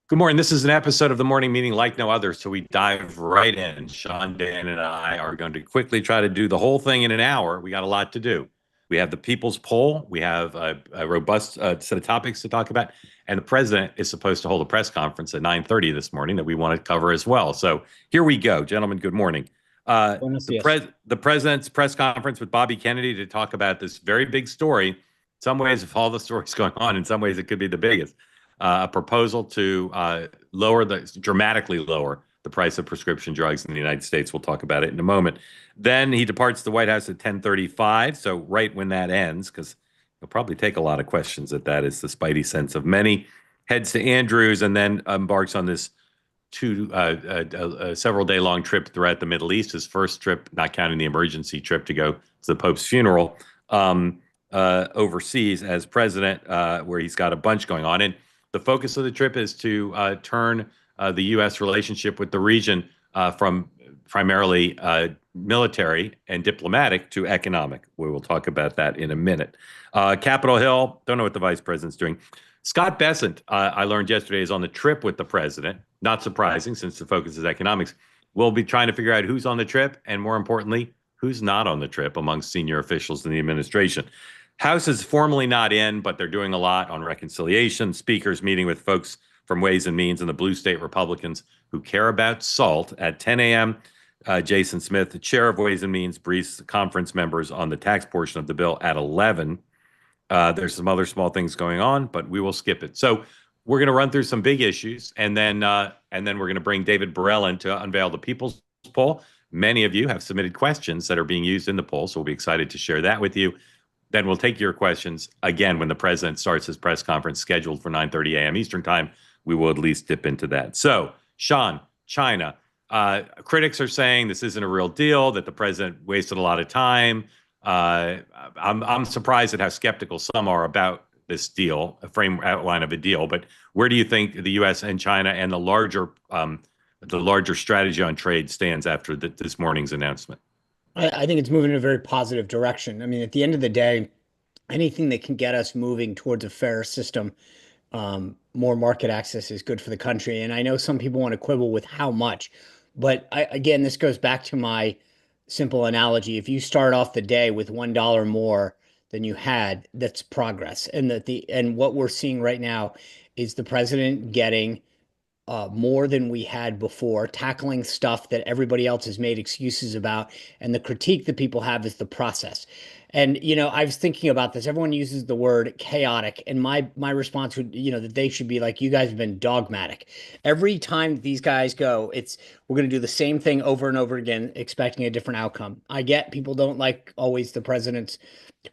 Good morning. This is an episode of the morning meeting like no other. So we dive right in. Sean, Dan, and I are going to quickly try to do the whole thing in an hour. We got a lot to do. We have the people's poll. We have a robust set of topics to talk about. And the president is supposed to hold a press conference at 9:30 this morning that we want to cover as well. So here we go. Gentlemen, good morning. Buenos dias. The president's press conference with Bobby Kennedy to talk about this very big story. In some ways, if all the stories going on, in some ways, it could be the biggest a proposal to dramatically lower the price of prescription drugs in the United States. We'll talk about it in a moment. Then he departs the White House at 10:35. So right when that ends, because he'll probably take a lot of questions at that, is the spidey sense of many. Heads to Andrews and then embarks on this several day long trip throughout the Middle East. His first trip, not counting the emergency trip to go to the Pope's funeral overseas as president, where he's got a bunch going on. And the focus of the trip is to turn the U.S. relationship with the region from primarily military and diplomatic to economic. We will talk about that in a minute. Capitol Hill, don't know what the vice president's doing. Scott Bessent, I learned yesterday, is on the trip with the president. Not surprising since the focus is economics. We'll be trying to figure out who's on the trip and, more importantly, who's not on the trip among senior officials in the administration. House is formally not in, but they're doing a lot on reconciliation. Speakers meeting with folks from Ways and Means and the blue state Republicans who care about SALT at 10 a.m. Jason Smith, the chair of Ways and Means, briefs conference members on the tax portion of the bill at 11. There's some other small things going on, but we will skip it. So we're going to run through some big issues, and then we're going to bring David Burrell in to unveil the People's Poll. Many of you have submitted questions that are being used in the poll, so we'll be excited to share that with you. Then we'll take your questions again when the president starts his press conference scheduled for 9:30 a.m. Eastern time. We will at least dip into that. So, Sean, China. Critics are saying this isn't a real deal, that the president wasted a lot of time. I'm surprised at how skeptical some are about this deal, a frame outline of a deal. But where do you think the U.S. and China and the larger strategy on trade stands after this morning's announcement? I think it's moving in a very positive direction. I mean, at the end of the day, anything that can get us moving towards a fairer system, more market access is good for the country. And I know some people want to quibble with how much, but again, this goes back to my simple analogy. If you start off the day with $1 more than you had, that's progress. And what we're seeing right now is the president getting more than we had before, tackling stuff that everybody else has made excuses about. And the critique that people have is the process. And, I was thinking about this. Everyone uses the word chaotic. And my response would, that they should be like, you guys have been dogmatic. Every time these guys go, we're going to do the same thing over and over again, expecting a different outcome. I get people don't like always the president's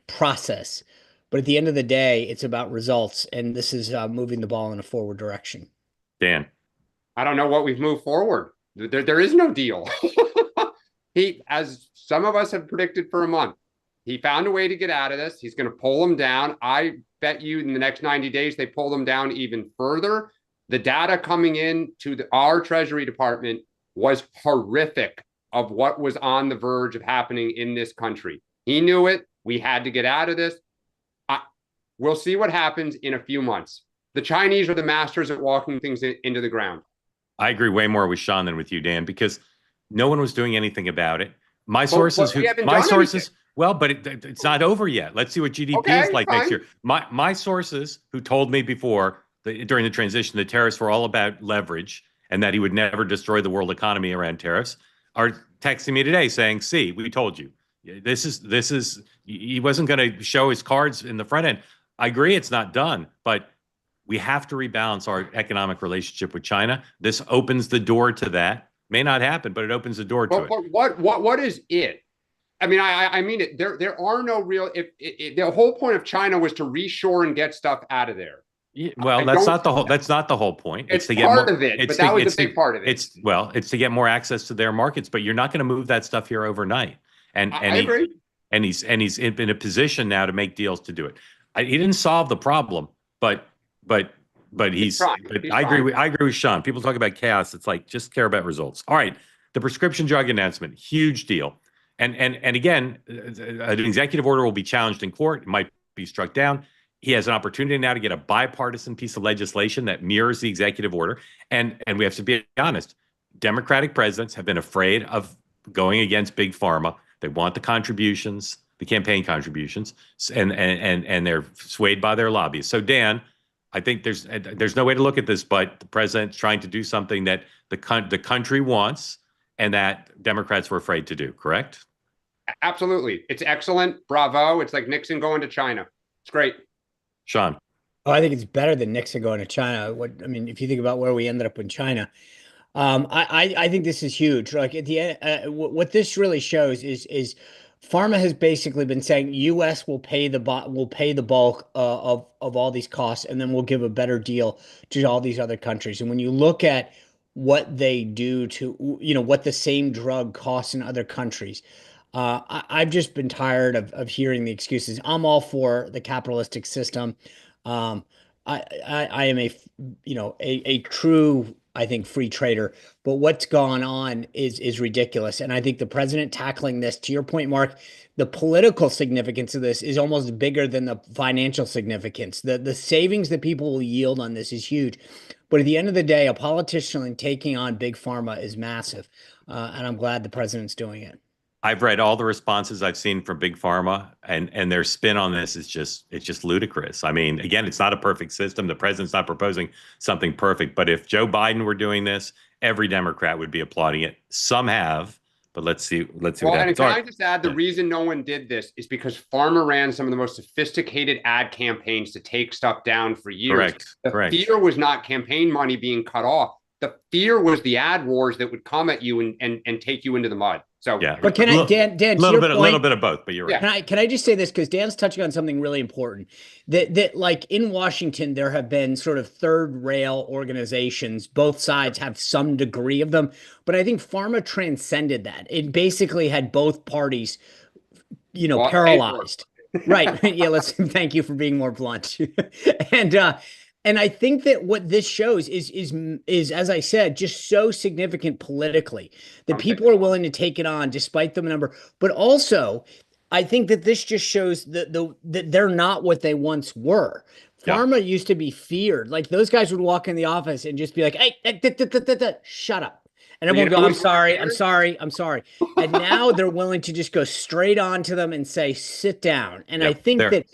process. But at the end of the day, it's about results. And this is moving the ball in a forward direction. Dan. I don't know what we've moved forward. There is no deal. As some of us have predicted for a month, he found a way to get out of this. He's going to pull them down. I bet you in the next 90 days, they pull them down even further. The data coming in to our Treasury Department was horrific of what was on the verge of happening in this country. He knew it. We had to get out of this. We'll see what happens in a few months. The Chinese are the masters at walking things into the ground. I agree way more with Sean than with you, Dan, because no one was doing anything about it. My sources, but it's not over yet. Let's see what GDP is like next year. My sources who told me before during the transition that tariffs were all about leverage and that he would never destroy the world economy around tariffs are texting me today saying, "See, we told you. This is he wasn't going to show his cards in the front end." I agree, it's not done, but we have to rebalance our economic relationship with China. This opens the door to that. May not happen, but it opens the door to it. What is it? I mean, I mean it. There are no real. If the whole point of China was to reshore and get stuff out of there. Yeah, well, that's not the whole. That's not the whole point. It's to get part of it, but that was a big part of it. It's to get more access to their markets, but you're not going to move that stuff here overnight. And I agree. And he's in a position now to make deals to do it. He didn't solve the problem, but he's I agree with Sean. People talk about chaos. It's like, just care about results. All right. The prescription drug announcement, huge deal. And again, an executive order will be challenged in court. It might be struck down. he has an opportunity now to get a bipartisan piece of legislation that mirrors the executive order. And we have to be honest, Democratic presidents have been afraid of going against big pharma. They want the contributions, the campaign contributions, and they're swayed by their lobbyists. So Dan, I think there's no way to look at this, but the president's trying to do something that the country wants and that Democrats were afraid to do. Correct? Absolutely. It's excellent. Bravo. It's like Nixon going to China. It's great. Sean. Oh, I think it's better than Nixon going to China. I mean, if you think about where we ended up in China, I think this is huge. Like at the end, what this really shows is pharma has basically been saying U.S. will pay the bulk of all these costs, and then we'll give a better deal to all these other countries. And when you look at what they do to, what the same drug costs in other countries, I've just been tired of hearing the excuses. I'm all for the capitalistic system. Um, I am a true, I think, free trader, but what's gone on is ridiculous. And I think the president tackling this, to your point, Mark, the political significance of this is almost bigger than the financial significance. The savings that people will yield on this is huge. But at the end of the day, a politician taking on big pharma is massive. And I'm glad the president's doing it. I've read all the responses I've seen from Big Pharma, and their spin on this is just ludicrous. I mean, again, it's not a perfect system. The president's not proposing something perfect, but if Joe Biden were doing this, every Democrat would be applauding it. Some have, but let's see what happens. And can I just add, the reason no one did this is because pharma ran some of the most sophisticated ad campaigns to take stuff down for years. Correct. The fear was not campaign money being cut off. The fear was the ad wars that would come at you and take you into the mud. So yeah, but can I, Dan, a little bit of both, but you're right. Can I just say this, because Dan's touching on something really important, that like in Washington there have been sort of third rail organizations. Both sides have some degree of them, but I think pharma transcended that. It basically had both parties, paralyzed. Right? Yeah. Thank you for being more blunt. And I think that what this shows is, as I said, just so significant politically that people are willing to take it on despite the number. But also, I think that this just shows that they're not what they once were. Pharma used to be feared. Like those guys would walk in the office and just be like, "Hey, shut up." And everyone would go, I'm sorry. And now they're willing to just go straight on to them and say, sit down. And I think that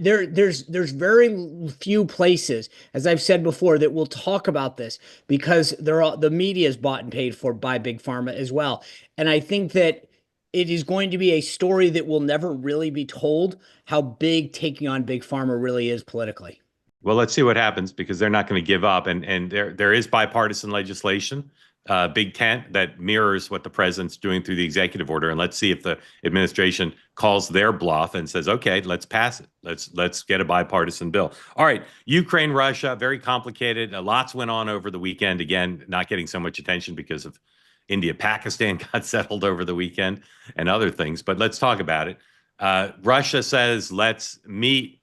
there's very few places, as I've said before, that will talk about this because the media is bought and paid for by big pharma as well. And I think that it is going to be a story that will never really be told, how big taking on big pharma really is politically. Well, let's see what happens, because they're not going to give up. And there is bipartisan legislation, big tent, that mirrors what the president's doing through the executive order. And let's see if the administration calls their bluff and says, okay, let's pass it. Let's get a bipartisan bill. All right. Ukraine, Russia, very complicated. Lots went on over the weekend. Again, not getting so much attention because of India, Pakistan got settled over the weekend and other things. But let's talk about it. Russia says, let's meet.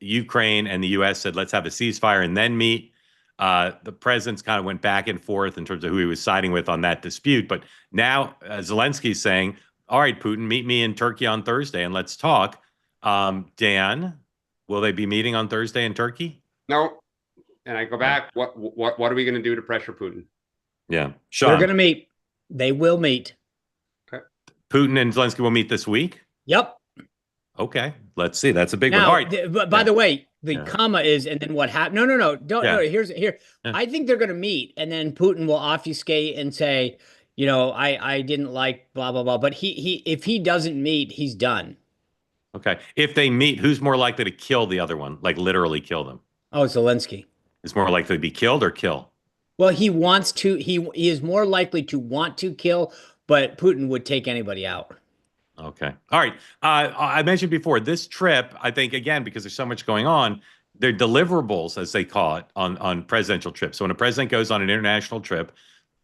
Ukraine and the U.S. said, let's have a ceasefire and then meet. The presidents kind of went back and forth in terms of who he was siding with on that dispute. But now Zelensky's saying, all right, Putin, meet me in Turkey on Thursday and let's talk. Dan, will they be meeting on Thursday in Turkey? No. And I go back, what are we going to do to pressure Putin? Yeah. Sean. They're going to meet. They will meet. Okay. Putin and Zelensky will meet this week? Yep. Okay. Let's see. That's a big one. All right. By the way, the comma is, and then what happened? No. Don't. No, here. Yeah. I think they're going to meet, and then Putin will obfuscate and say, I didn't like blah blah blah. But if he doesn't meet, he's done. Okay. If they meet, who's more likely to kill the other one? Like literally kill them? Oh, Zelensky. Is more likely to be killed or kill? Well, he wants to. He is more likely to want to kill, but Putin would take anybody out. Okay. All right. I mentioned before, this trip, I think, again, because there's so much going on, they're deliverables, as they call it, on presidential trips. So when a president goes on an international trip,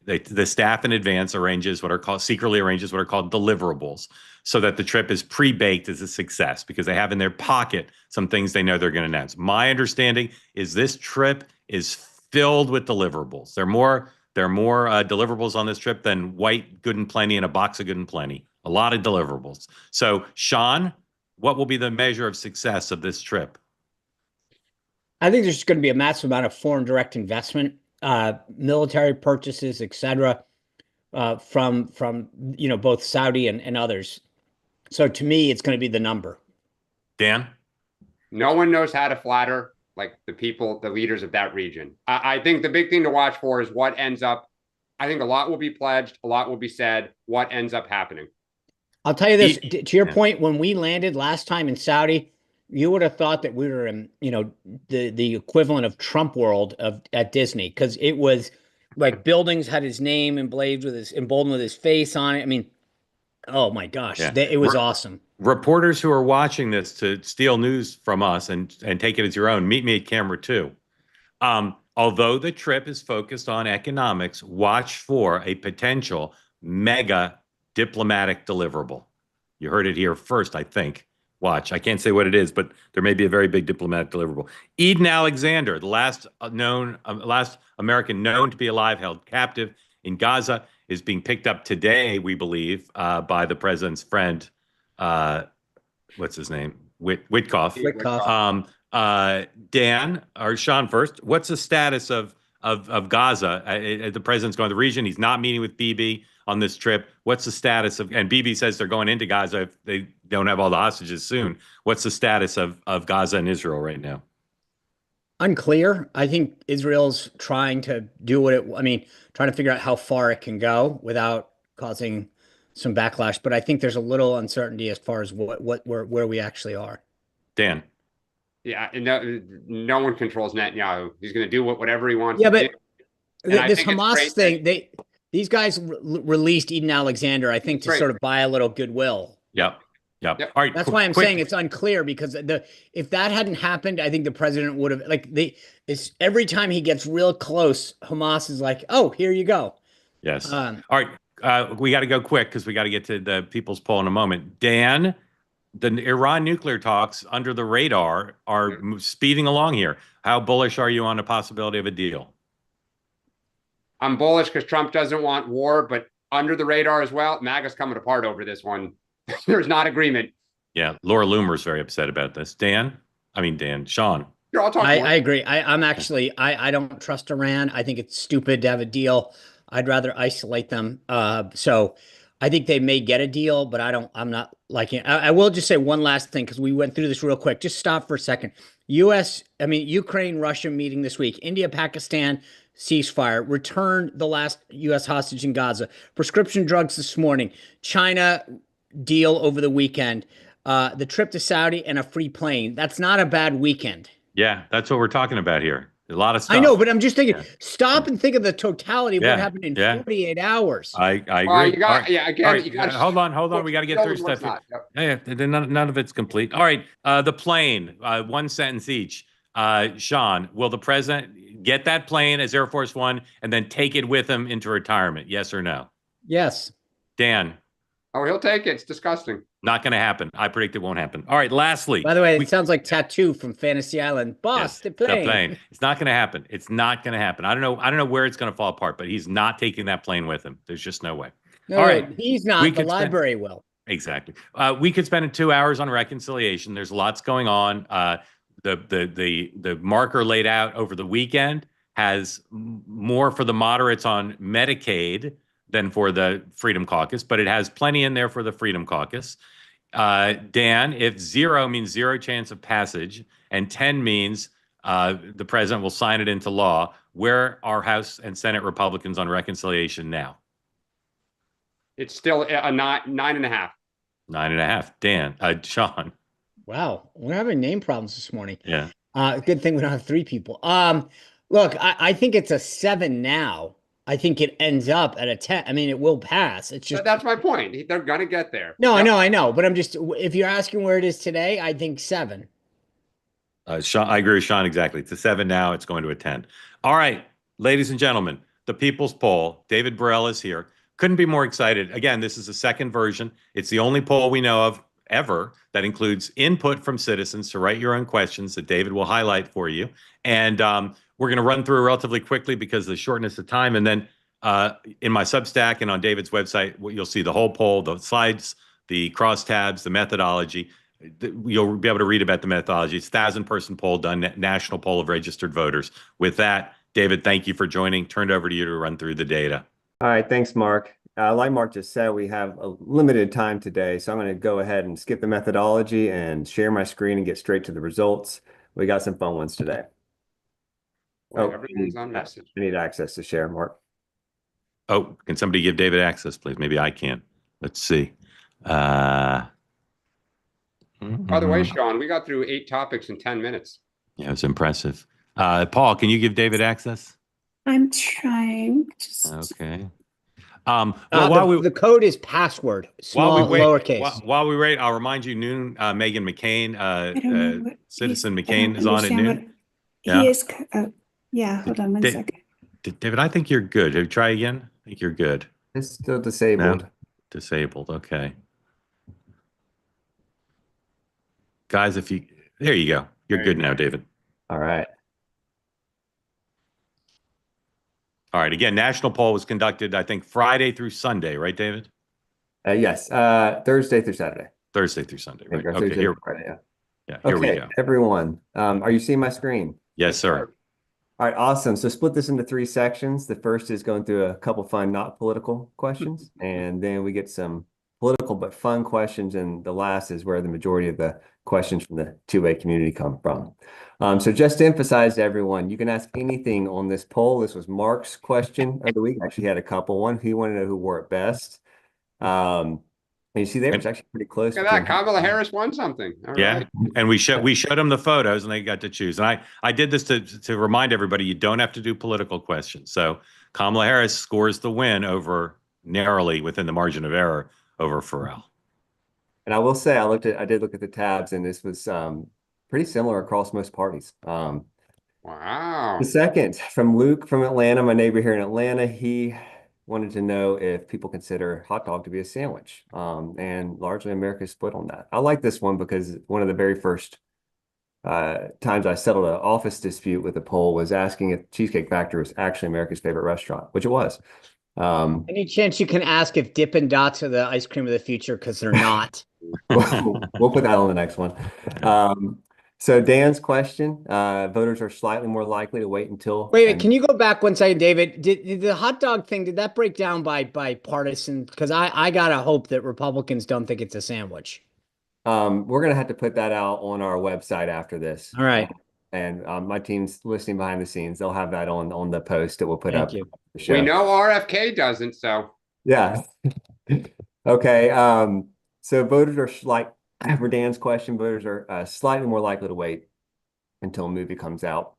the staff in advance secretly arranges what are called deliverables, so that the trip is pre-baked as a success because they have in their pocket some things they know they're going to announce. My understanding is this trip is filled with deliverables. There are more deliverables on this trip than white good and plenty and a box of good and plenty. A lot of deliverables. So, Sean, what will be the measure of success of this trip? I think there's going to be a massive amount of foreign direct investment, military purchases, etc., from both Saudi and others. So to me, it's going to be the number. Dan? No one knows how to flatter like the people, the leaders of that region. I think the big thing to watch for is what ends up. I think a lot will be pledged, a lot will be said. What ends up happening? I'll tell you this, to your point, when we landed last time in Saudi, you would have thought that we were in, the equivalent of Trump World at Disney, because it was like buildings had his name emboldened with his face on it. I mean, oh my gosh, it was awesome. Reporters who are watching this to steal news from us and take it as your own, meet me at camera 2. Although the trip is focused on economics, watch for a potential mega diplomatic deliverable. You heard it here first, I think. Watch. I can't say what it is, but there may be a very big diplomatic deliverable. Eden Alexander, the last American known to be alive, held captive in Gaza, is being picked up today, we believe, by the president's friend. What's his name? Witkoff. Dan or Sean first. What's the status of Gaza? The president's going to the region. He's not meeting with Bibi on this trip. What's the status of? And Bibi says they're going into Gaza if they don't have all the hostages soon. What's the status of Gaza and Israel right now? Unclear. I think Israel's trying to do trying to figure out how far it can go without causing some backlash. But I think there's a little uncertainty as far as where we actually are. Dan. Yeah, no one controls Netanyahu. He's going to do whatever he wants. Yeah, to but do. This Hamas thing, these guys released Eden Alexander, I think, to sort of buy a little goodwill. Yep. All right. That's why I'm saying it's unclear, because if that hadn't happened, I think the president would have every time he gets real close, Hamas is like, "Oh, here you go." Yes. All right. We got to go quick because we got to get to the people's poll in a moment. Dan, the Iran nuclear talks under the radar are speeding along here. How bullish are you on the possibility of a deal? I'm bullish because Trump doesn't want war, but under the radar as well. MAGA's coming apart over this one. There's not agreement. Yeah, Laura Loomer's very upset about this. Dan, Sean. Sure, I'll talk I agree. I don't trust Iran. I think it's stupid to have a deal. I'd rather isolate them. So I think they may get a deal, but I'm not liking it. I will just say one last thing, because we went through this real quick. Just stop for a second. Ukraine, Russia meeting this week. India, Pakistan ceasefire. Return the last U.S. hostage in Gaza. Prescription drugs this morning. China deal over the weekend. The trip to Saudi and a free plane. That's not a bad weekend. Yeah, that's what we're talking about here. A lot of stuff. I know, but I'm just thinking, stop and think of the totality of what happened in 48 hours. I agree. Hold on. We got to get through stuff. None of it's complete. All right. The plane, one sentence each. Sean, will the president get that plane as Air Force One and then take it with him into retirement? Yes or no? Yes. Dan. Oh, he'll take it. It's disgusting. Not going to happen. I predict it won't happen. All right. Lastly, by the way, it sounds like Tattoo from Fantasy Island. Boss, the plane. It's not going to happen. It's not going to happen. I don't know where it's going to fall apart, but he's not taking that plane with him. There's just no way. No, all right. He's not. The library will. Exactly. We could spend 2 hours on reconciliation. There's lots going on. The marker laid out over the weekend has more for the moderates on Medicaid than for the Freedom Caucus, but it has plenty in there for the Freedom Caucus. Dan, if 0 means 0 chance of passage and 10 means the president will sign it into law, where are House and Senate Republicans on reconciliation now? It's still a 9.5. 9.5. Dan, Sean. Wow, we're having name problems this morning. Yeah. Good thing we don't have 3 people. Look, I think it's a 7 now. I think it ends up at a 10. I mean, it will pass. It's just that's my point. They're gonna get there. No, I know. But I'm just, if you're asking where it is today, I think 7. Sean, I agree with Sean exactly. It's a 7 now. It's going to a 10. All right, ladies and gentlemen, the People's Poll. David Burrell is here. Couldn't be more excited. Again, this is the second version. It's the only poll we know of ever that includes input from citizens to write your own questions that David will highlight for you. And we're going to run through relatively quickly because of the shortness of time. And then in my Substack and on David's website, you'll see the whole poll, the slides, the crosstabs, the methodology. you'll be able to read about the methodology. It's a 1,000-person poll done, national poll of registered voters. With that, David, thank you for joining. Turned over to you to run through the data. All right, thanks, Mark. Like Mark just said, we have a limited time today, so I'm going to go ahead and skip the methodology and share my screen and get straight to the results. We got some fun ones today. Wait, everyone's on message. I need access to share, Mark. Oh, can somebody give David access, please? Maybe I can. Let's see. By the way, Sean, we got through 8 topics in 10 minutes. Yeah, it was impressive. Paul, can you give David access? I'm trying. Okay. The code is password, small, lowercase. While we wait, I'll remind you, noon, Megan McCain, Citizen McCain is on at noon. He is. Yeah, hold on one second. David, I think you're good. Try again. I think you're good. It's still disabled. No? Disabled. Okay. Guys, there you go. You're good now, David. All right. All right. Again, national poll was conducted, I think, Friday through Sunday, right, David? Yes. Thursday through Saturday. Thursday through Sunday, right? Okay. Thursday through Friday, yeah. Here we go. Everyone. Are you seeing my screen? Yes, sir. All right, awesome. So split this into 3 sections. The first is going through a couple fun, not political questions, and then we get some political but fun questions, and the last is where the majority of the questions from the two-way community come from. So just to emphasize to everyone, you can ask anything on this poll. This was Mark's question of the week. Actually had a couple. One, he wanted to know who wore it best. And you see there, it's actually pretty close. Look at that. Kamala Harris won something. All right. And we showed them the photos, and they got to choose. And I did this to remind everybody you don't have to do political questions. So Kamala Harris scores the win narrowly within the margin of error over Farrell. And I will say, I did look at the tabs, and this was pretty similar across most parties. Wow. The second from Luke from Atlanta, my neighbor here in Atlanta, he wanted to know if people consider hot dog to be a sandwich. And largely America is split on that. I like this one because one of the very first times I settled an office dispute with a poll was asking if Cheesecake Factory was actually America's favorite restaurant, which it was. Any chance you can ask if Dippin' Dots are the ice cream of the future? Because they're not. We'll put that on the next one. So Dan's question, voters are slightly more likely to wait until... Wait, can you go back one second, David? Did the hot dog thing, did that break down by partisan? Because I got to hope that Republicans don't think it's a sandwich. We're going to have to put that out on our website after this. All right. And my team's listening behind the scenes. They'll have that on the post that we'll put up. The show. We know RFK doesn't, so. Yeah. Okay. So voters are for Dan's question, voters are slightly more likely to wait until a movie comes out.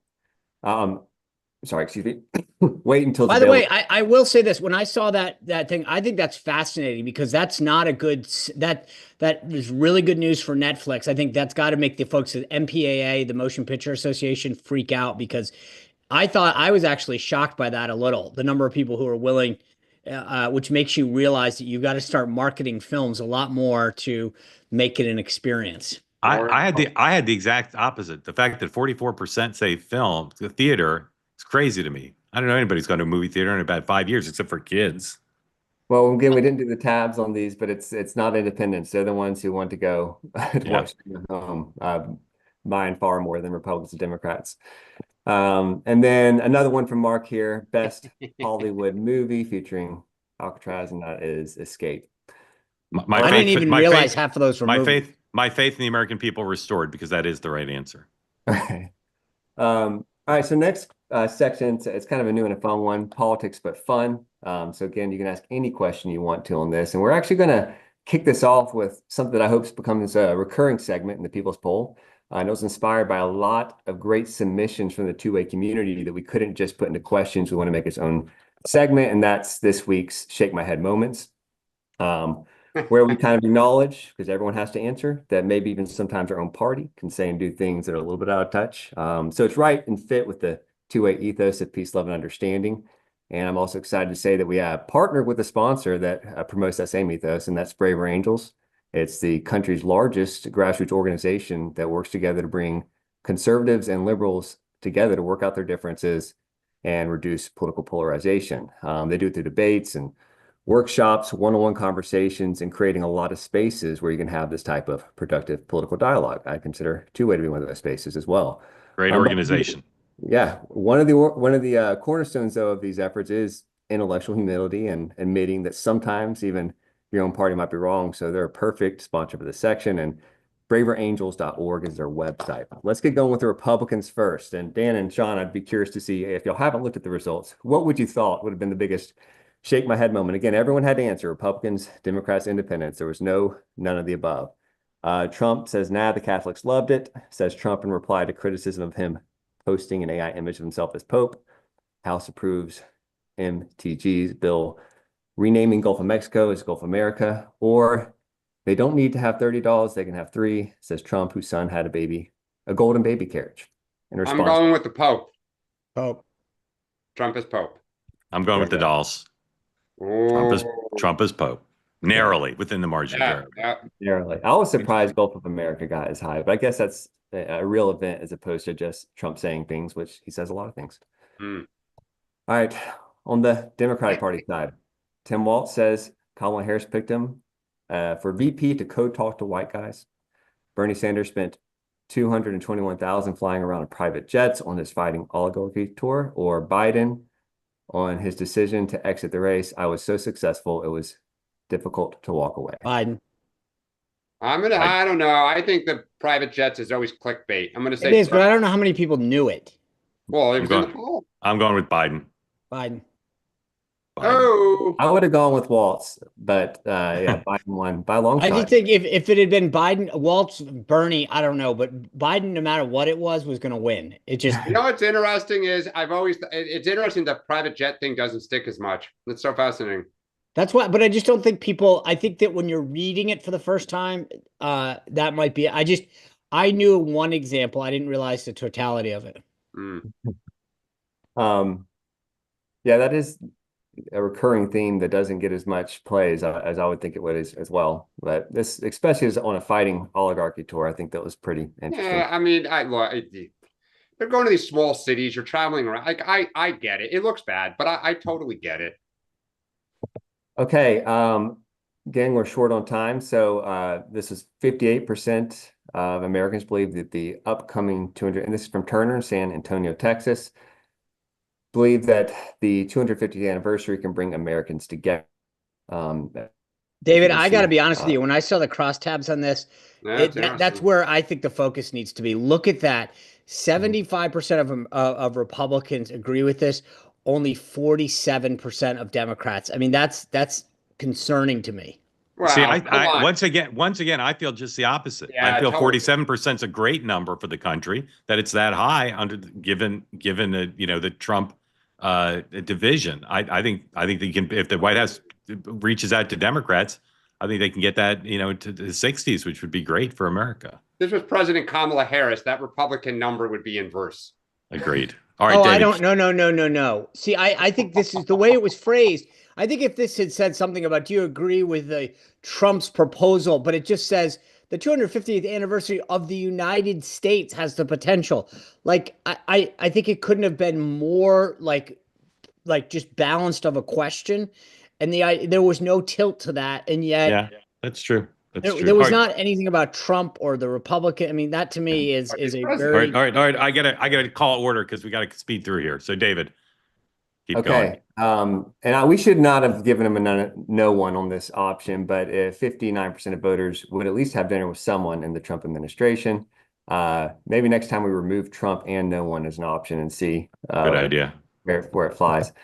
Sorry, excuse me. Wait until. By the way, I will say this: when I saw that thing, I think that's fascinating because that's not a good. That is really good news for Netflix. I think that's got to make the folks at MPAA, the Motion Picture Association, freak out because I was actually shocked by that a little. The number of people who are willing, which makes you realize that you've got to start marketing films a lot more to make it an experience. I had the exact opposite. The fact that 44% say film, the theater, it's crazy to me. I don't know anybody who's gone to a movie theater in about 5 years, except for kids. Well, again, we didn't do the tabs on these, but it's not independents. They're the ones who want to go watch them at home, buying far more than Republicans and Democrats. And then another one from Mark here, best Hollywood movie featuring Alcatraz, and that is Escape. I didn't even realize half of those were my faith in the American people restored because that is the right answer. Okay. All right. So next section, it's kind of a new and a fun one, politics but fun. So again, you can ask any question you want to on this, and we're actually going to kick this off with something that I hope becomes a recurring segment in the People's Poll. And it was inspired by a lot of great submissions from the two-way community that we couldn't just put into questions. We want to make its own segment, and that's this week's Shake My Head Moments, where we kind of acknowledge, because everyone has to answer, that maybe even sometimes our own party can say and do things that are a little bit out of touch. So it's right and fit with the two-way ethos of peace, love, and understanding. And I'm also excited to say that we have partnered with a sponsor that promotes that same ethos, and that's Braver Angels. It's the country's largest grassroots organization that works together to bring conservatives and liberals together to work out their differences and reduce political polarization. They do it through debates and workshops, one-on-one conversations, and creating a lot of spaces where you can have this type of productive political dialogue. I consider two-way to be one of those spaces as well. Great organization. Yeah, one of the cornerstones though of these efforts is intellectual humility and admitting that sometimes even your own party might be wrong. So they're a perfect sponsor for this section, and braverangels.org is their website. Let's get going with the Republicans first. And Dan and Sean, I'd be curious to see if y'all haven't looked at the results, what would you thought would have been the biggest shake my head moment? Again, everyone had to answer: Republicans, Democrats, Independents. There was none of the above. Trump says, nah, the Catholics loved it, says Trump in reply to criticism of him posting an AI image of himself as Pope. House approves MTG's bill renaming Gulf of Mexico as Gulf America, or they don't need to have $30, they can have $3, says Trump, whose son had a golden baby carriage. In response, I'm going with the Pope. Pope. Trump is Pope. I'm going with the dolls. Trump is Pope. Narrowly, within the margin of error. Narrowly. I was surprised Gulf of America got as high, but I guess that's a real event as opposed to just Trump saying things, which he says a lot of things. All right. On the Democratic Party side, Tim Walz says Kamala Harris picked him for VP to code talk to white guys. Bernie Sanders spent $221,000 flying around in private jets on his fighting oligarchy tour. Or Biden on his decision to exit the race. I was so successful, it was difficult to walk away. Biden. I don't know. I think the private jets is always clickbait. I'm gonna say it is, but I don't know how many people knew it. Well, it was in the poll. I'm going with Biden. Biden. Oh, I would have gone with Walz, but yeah, Biden won by a long shot. I just think if it had been Biden, Walz, Bernie, I don't know, but Biden, no matter what it was going to win. It just, you know what's interesting is it's interesting the private jet thing doesn't stick as much. It's so fascinating. That's why, but I just don't think I think that when you're reading it for the first time, that might be, I knew one example. I didn't realize the totality of it. Yeah, that is a recurring theme that doesn't get as much play as I would think it would as well. But this, especially as on a fighting oligarchy tour, I think that was pretty interesting. Yeah, I mean, they're going to these small cities. You're traveling around. Like, I get it. It looks bad, but I totally get it. Okay. Again, we're short on time. So this is 58% of Americans believe that the upcoming 200, and this is from Turner in San Antonio, Texas, believe that the 250th anniversary can bring Americans together. David, I got to be honest with you. When I saw the crosstabs on this, that's where I think the focus needs to be. Look at that. 75% of Republicans agree with this. Only 47% of Democrats. I mean, that's concerning to me. Well, see, I once again, I feel just the opposite. Yeah, I feel 47% is a great number for the country, that it's that high given the Trump division. I think they can, if the White House reaches out to Democrats, I think they can get that to the 60s, which would be great for America. This was President Kamala Harris. That Republican number would be inverse. Agreed. All right, David. I don't. No. See, I think this is the way it was phrased. I think if this had said something about, do you agree with Trump's proposal, but it just says the 250th anniversary of the United States has the potential. Like, I think it couldn't have been more like just balanced of a question. And there was no tilt to that. And yet. Yeah, that's true. There was not anything about Trump or the Republican. I mean, that to me is a very. All right. I gotta call order because we gotta speed through here. So David, keep going. And we should not have given him a no one on this option, but if 59% of voters would at least have dinner with someone in the Trump administration, maybe next time we remove Trump and no one as an option and see. Good idea. Where it flies.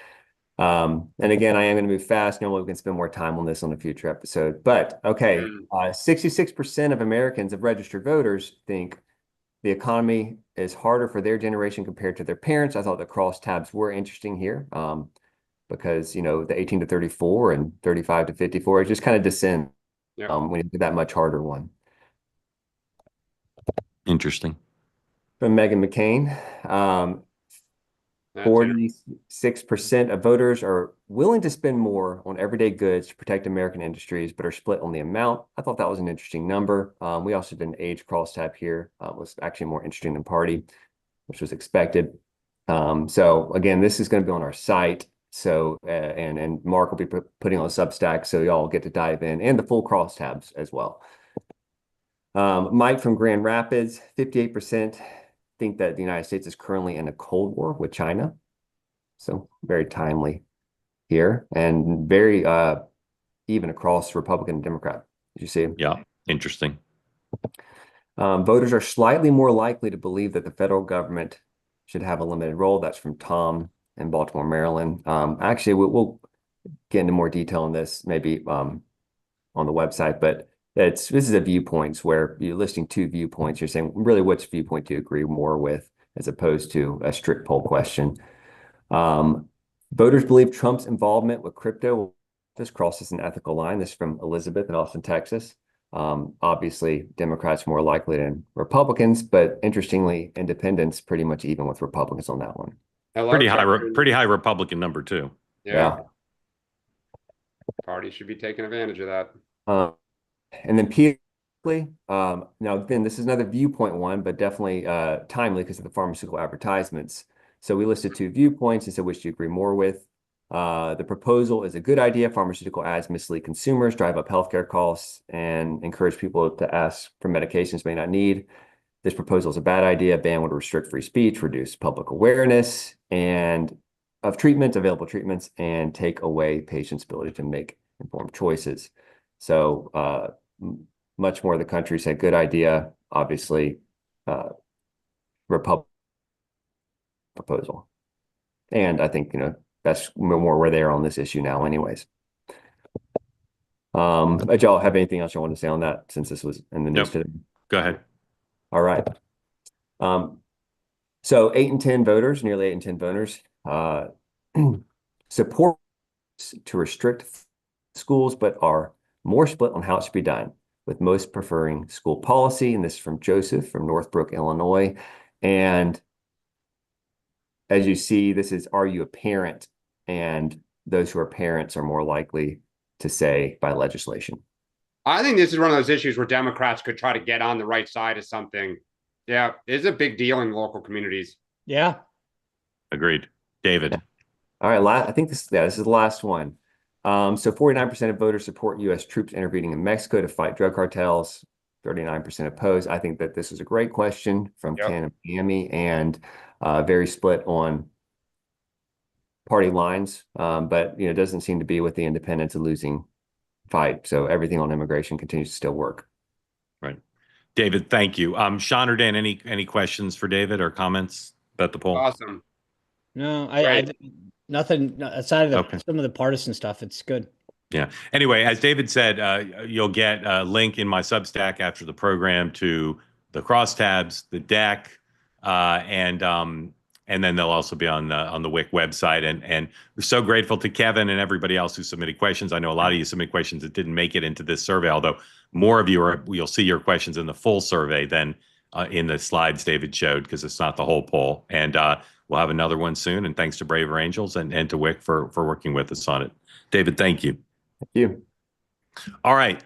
And again, I am going to move fast. Normally we can spend more time on this on a future episode, but okay. 66% of Americans, of registered voters, think the economy is harder for their generation compared to their parents. I thought the crosstabs were interesting here, because the 18 to 34 and 35 to 54, it just kind of descend when you do that much harder one. Interesting. From Meghan McCain, 46% of voters are willing to spend more on everyday goods to protect American industries, but are split on the amount. I thought that was an interesting number. We also did an age crosstab here. Was actually more interesting than party, which was expected. So again, this is going to be on our site. So, and Mark will be putting on Substack, so y'all get to dive in, and the full crosstabs as well. Mike from Grand Rapids, 58% think that the United States is currently in a Cold War with China. So very timely here, and very even across Republican and Democrat, as you see. Yeah, interesting. Voters are slightly more likely to believe that the federal government should have a limited role. That's from Tom in Baltimore, Maryland. Actually, we'll get into more detail on this maybe on the website, but this is a viewpoints where you're listing two viewpoints. You're saying really which viewpoint do you agree more with, as opposed to a strict poll question. Voters believe Trump's involvement with crypto just crosses an ethical line. This is from Elizabeth in Austin, Texas. Obviously, Democrats more likely than Republicans, but interestingly, independents pretty much even with Republicans on that one. Pretty high Republican number too. Yeah. Party should be taking advantage of that. And then politically, now again, this is another viewpoint one, but definitely timely because of the pharmaceutical advertisements. So we listed two viewpoints and said which do you agree more with. The proposal is a good idea. Pharmaceutical ads mislead consumers, drive up healthcare costs, and encourage people to ask for medications they may not need. This proposal is a bad idea. Ban would restrict free speech, reduce public awareness and of treatment, available treatments, and take away patients' ability to make informed choices. So much more of the country said good idea. Obviously, Republican proposal. And I think, that's more where they are on this issue now anyways. But y'all have anything else you want to say on that since this was in the news today? Go ahead. All right. So 8 in 10 voters, nearly 8 in 10 voters, support to restrict schools, but are more split on how it should be done, with most preferring school policy. And this is from Joseph from Northbrook, Illinois. And as you see, this is, are you a parent? And those who are parents are more likely to say by legislation. I think this is one of those issues where Democrats could try to get on the right side of something. Yeah, it's a big deal in local communities. Yeah. Agreed. David. All right, I think this is the last one. So 49% of voters support U.S. troops intervening in Mexico to fight drug cartels. 39% oppose. I think that this is a great question from Ken in Miami, and very split on party lines. But it doesn't seem to be with the independents a losing fight. So everything on immigration continues to still work. Right. David, thank you. Sean or Dan, any questions for David or comments about the poll? Awesome. No, I nothing aside of some of the partisan stuff. It's good. Yeah. Anyway, as David said, you'll get a link in my Substack after the program to the crosstabs, the deck, and then they'll also be on the WIC website. And we're so grateful to Kevin and everybody else who submitted questions. I know a lot of you submitted questions that didn't make it into this survey, although more of you you'll see your questions in the full survey than in the slides David showed, because it's not the whole poll. And we'll have another one soon. And thanks to Braver Angels and to WIC for working with us on it. David, thank you. Thank you. All right.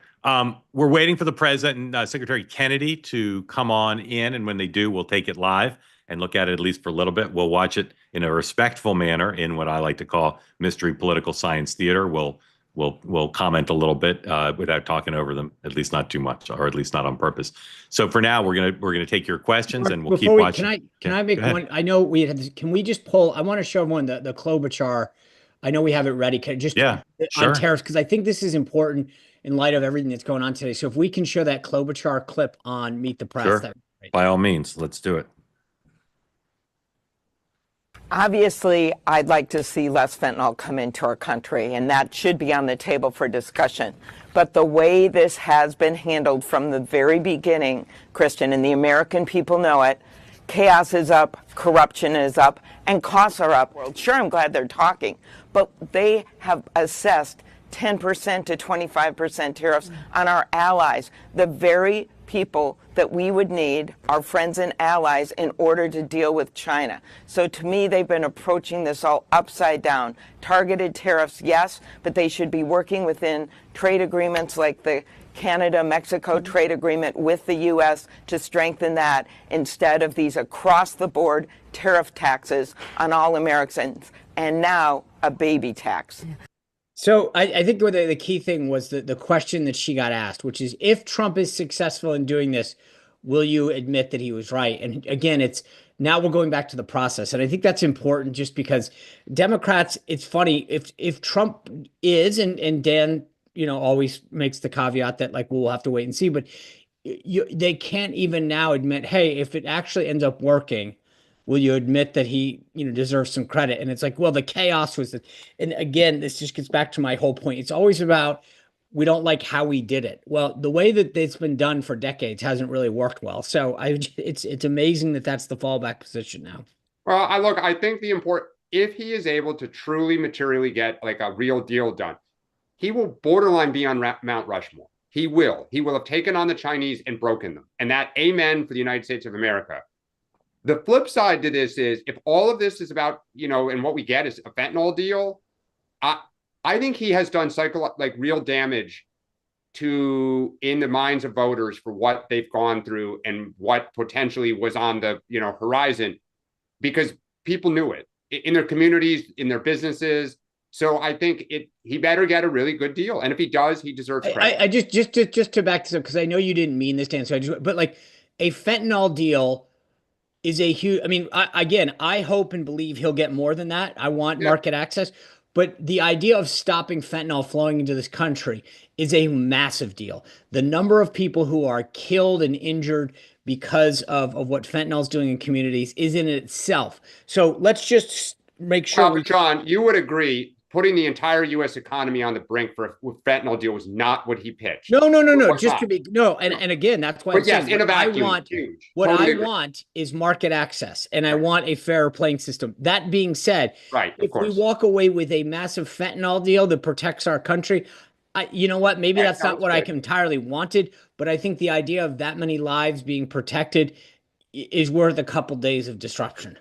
We're waiting for the President and Secretary Kennedy to come on in. And when they do, we'll take it live and look at it at least for a little bit. We'll watch it in a respectful manner in what I like to call mystery political science theater. We'll comment a little bit without talking over them, at least not too much, or at least not on purpose. So for now, we're gonna take your questions, and we'll keep watching. Can I make one? I know we had. Can we just pull? I want to show everyone the Klobuchar. I know we have it ready. Sure. On tariffs, because I think this is important in light of everything that's going on today. So if we can show that Klobuchar clip on Meet the Press, sure. By all means, let's do it. Obviously, I'd like to see less fentanyl come into our country, and that should be on the table for discussion. But the way this has been handled from the very beginning, Kristen, and the American people know it, chaos is up, corruption is up, and costs are up. Well, sure, I'm glad they're talking, but they have assessed 10% to 25% tariffs on our allies, the very people that we would need, our friends and allies, in order to deal with China. So to me, they've been approaching this all upside down. Targeted tariffs, yes, but they should be working within trade agreements like the Canada-Mexico trade agreement with the U.S. to strengthen that, instead of these across-the-board tariff taxes on all Americans. and now a baby tax. So I think the key thing was the question that she got asked, which is, if Trump is successful in doing this, will you admit that he was right? And again, now we're going back to the process. And I think that's important, just because Democrats, it's funny, if Trump is, and Dan, always makes the caveat that, like, we'll have to wait and see, but they can't even now admit, hey, if it actually ends up working, will you admit that he, deserves some credit? And it's like, well, the chaos was, and again, this just gets back to my whole point. It's always about, we don't like how we did it. Well, the way that it's been done for decades hasn't really worked well. So it's amazing that that's the fallback position now. Well, I think if he is able to truly materially get like a real deal done, he will borderline be on Mount Rushmore. He will have taken on the Chinese and broken them. And that, amen for the United States of America. The flip side to this is, if all of this is about, and what we get is a fentanyl deal, I think he has done real damage in the minds of voters for what they've gone through and what potentially was on the, horizon, because people knew it in their communities, in their businesses. So I think he better get a really good deal. And if he does, he deserves credit. I just to back this up, because I know you didn't mean this, Dan, but like, a fentanyl deal is a huge, I hope and believe he'll get more than that. I want market access, but the idea of stopping fentanyl flowing into this country is a massive deal. The number of people who are killed and injured because of what fentanyl is doing in communities is in itself. So let's just make sure. John, you would agree, putting the entire U.S. economy on the brink for a fentanyl deal was not what he pitched. No. Just to be and again, that's why. But yes, in a vacuum, huge. What I want is market access, and I want a fairer playing system. That being said, if we walk away with a massive fentanyl deal that protects our country, you know what? Maybe that's not what I entirely wanted, but I think the idea of that many lives being protected is worth a couple days of disruption.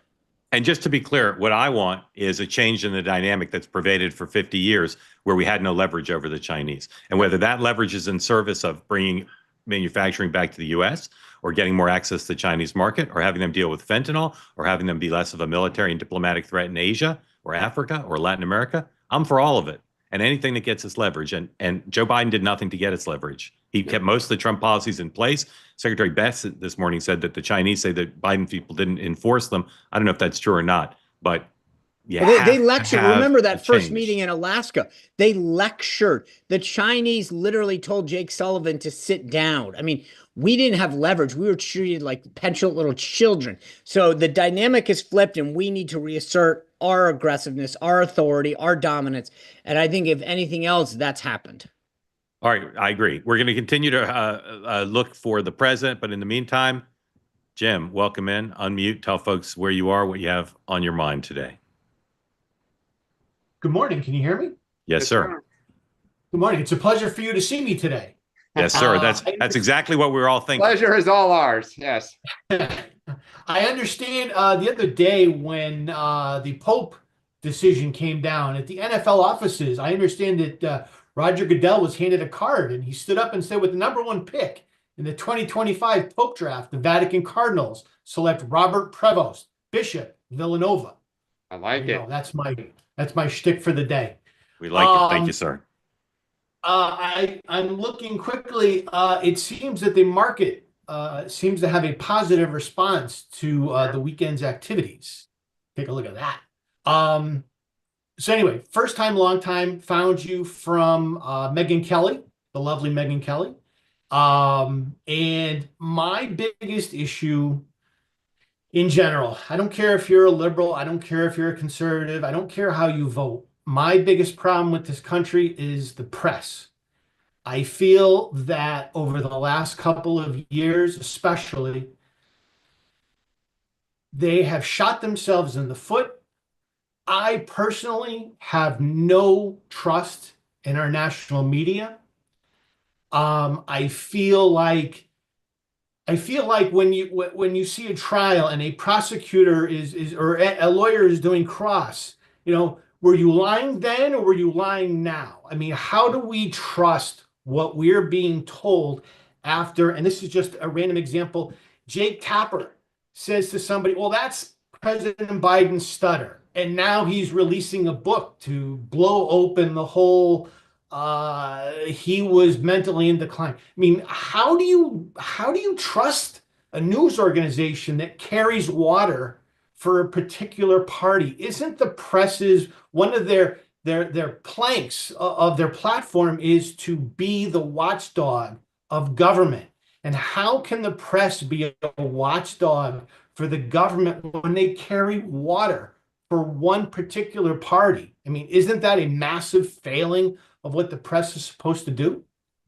And just to be clear, what I want is a change in the dynamic that's pervaded for 50 years, where we had no leverage over the Chinese. And whether that leverage is in service of bringing manufacturing back to the U.S., or getting more access to the Chinese market, or having them deal with fentanyl, or having them be less of a military and diplomatic threat in Asia or Africa or Latin America, I'm for all of it. And anything that gets us leverage. And Joe Biden did nothing to get us leverage. He kept most of the Trump policies in place. Secretary Bess this morning said that the Chinese say that Biden people didn't enforce them. I don't know if that's true or not, but they lectured. Remember that first meeting in Alaska? They lectured. The Chinese literally told Jake Sullivan to sit down. I mean, we didn't have leverage. We were treated like petulant little children. So the dynamic is flipped, and we need to reassert our aggressiveness, our authority, our dominance. And I think if anything else, that's happened. All right, I agree. We're going to continue to look for the president, but in the meantime, Jim, welcome in. Unmute, tell folks where you are, what you have on your mind today. Good morning. Can you hear me? Yes, sir. Good morning. It's a pleasure for you to see me today. Yes, sir. That's exactly what we were all thinking. Pleasure is all ours. Yes. I understand the other day when the Pope decision came down at the NFL offices, I understand that Roger Goodell was handed a card, and he stood up and said, with the #1 pick in the 2025 Pope draft, the Vatican Cardinals select Robert Prevost, Bishop, Villanova. I like it. That's my shtick for the day. We like it. Thank you, sir. I'm looking quickly. It seems that the market seems to have a positive response to the weekend's activities. Take a look at that. So anyway, first time, long time, found you from Megyn Kelly, the lovely Megyn Kelly. And my biggest issue in general, I don't care if you're a liberal, I don't care if you're a conservative, I don't care how you vote. My biggest problem with this country is the press. I feel that over the last couple of years, especially, they have shot themselves in the foot. I personally have no trust in our national media. I feel like when you see a trial and a prosecutor or a lawyer is doing cross, were you lying then or were you lying now? I mean, how do we trust what we're being told after? And this is just a random example. Jake Tapper says to somebody, well, that's President Biden's stutter. and now he's releasing a book to blow open the whole he was mentally in decline. I mean, how do you trust a news organization that carries water for a particular party? Isn't the press's one of their planks of their platform is to be the watchdog of government? And how can the press be a watchdog for the government when they carry water for one particular party? I mean, isn't that a massive failing of what the press is supposed to do?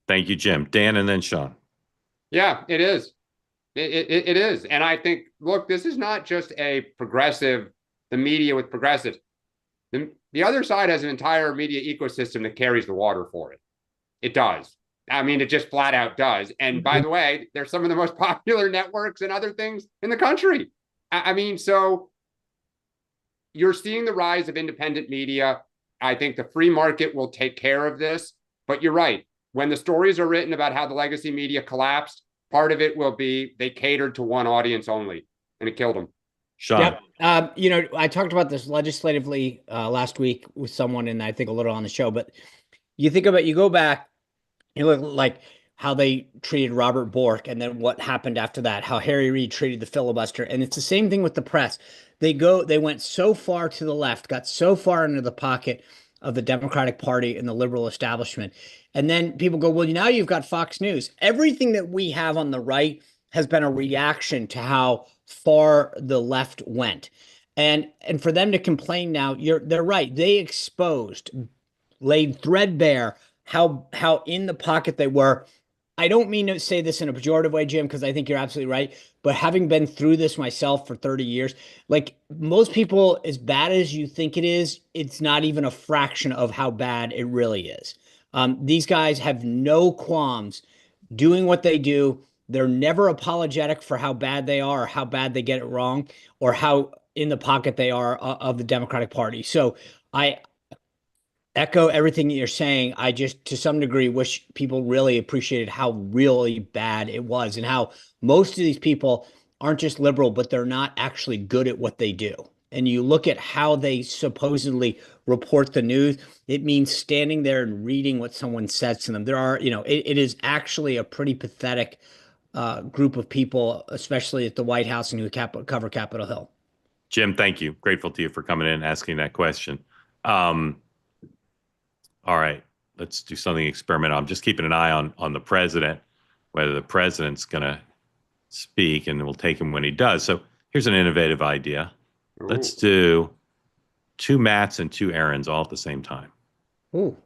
Thank you, Jim. Dan, and then Sean. Yeah, it is. It is. And I think, look, this is not just a progressive, the media with progressives. The other side has an entire media ecosystem that carries the water for it. It does. I mean, it just flat out does. And by the way, they're some of the most popular networks and other things in the country. I mean, so you're seeing the rise of independent media. I think the free market will take care of this. But you're right. When the stories are written about how the legacy media collapsed, part of it will be they catered to one audience only, and it killed them. Sean. Yep. I talked about this legislatively last week with someone, and I think a little on the show. But you go back, you look like how they treated Robert Bork, and then what happened after that, how Harry Reid treated the filibuster. And it's the same thing with the press. They went so far to the left, got so far into the pocket of the Democratic Party and the liberal establishment. And then people go, well, now you've got Fox News. Everything that we have on the right has been a reaction to how far the left went. And for them to complain now, they're right. They exposed, laid threadbare how in the pocket they were. I don't mean to say this in a pejorative way, Jim, because I think you're absolutely right. But having been through this myself for 30 years, like most people, as bad as you think it is, it's not even a fraction of how bad it really is. These guys have no qualms doing what they do. They're never apologetic for how bad they are, or how bad they get it wrong, or how in the pocket they are of the Democratic Party. So I echo everything that you're saying. I just, to some degree, wish people really appreciated how really bad it was, and how most of these people aren't just liberal, but they're not actually good at what they do. And you look at how they supposedly report the news, it means standing there and reading what someone says to them. There are, it is actually a pretty pathetic group of people, especially at the White House and who cover Capitol Hill. Jim, thank you. Grateful to you for coming in and asking that question. All right, let's do something experimental. I'm just keeping an eye on the president, whether the president's going to speak, and we'll take him when he does. So here's an innovative idea. Ooh. Let's do 2 Matts and 2 Aarons all at the same time. Ooh.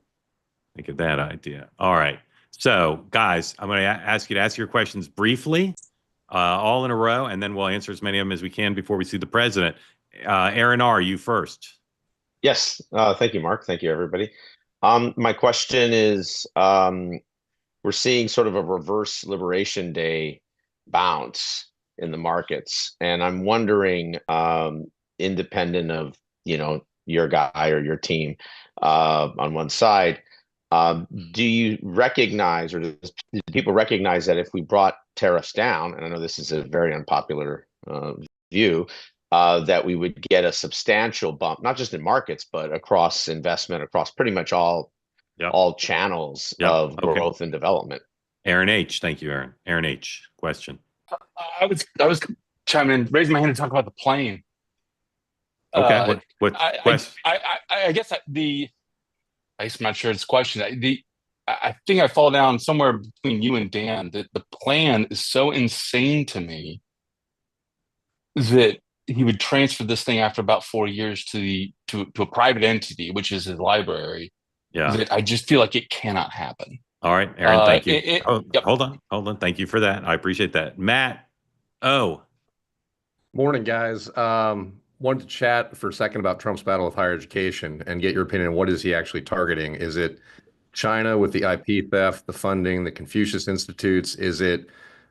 Think of that idea. All right. So, guys, I'm going to ask you to ask your questions briefly, all in a row, and then we'll answer as many of them as we can before we see the president. Aaron R., you first. Yes. Thank you, Mark. Thank you, everybody. My question is, we're seeing sort of a reverse Liberation Day bounce in the markets. And I'm wondering, independent of, your guy or your team on one side, do you recognize, or do people recognize that if we brought tariffs down, and I know this is a very unpopular view, that we would get a substantial bump, not just in markets, but across investment, across pretty much all channels of growth and development? Aaron H. Thank you, Aaron. Aaron H. Question. I was chiming in, raising my hand to talk about the plane. Okay. What question? I guess I'm not sure it's a question. I think I fall down somewhere between you and Dan, that the plan is so insane to me that he would transfer this thing after about 4 years to a private entity, which is his library. Yeah. That I just feel like it cannot happen. All right, Aaron, thank you. Yep. Hold on. Thank you for that. I appreciate that. Matt O. Morning, guys. Wanted to chat for a second about Trump's battle with higher education and get your opinion. What is he actually targeting? Is it China with the IP theft, the funding, the Confucius Institutes? Is it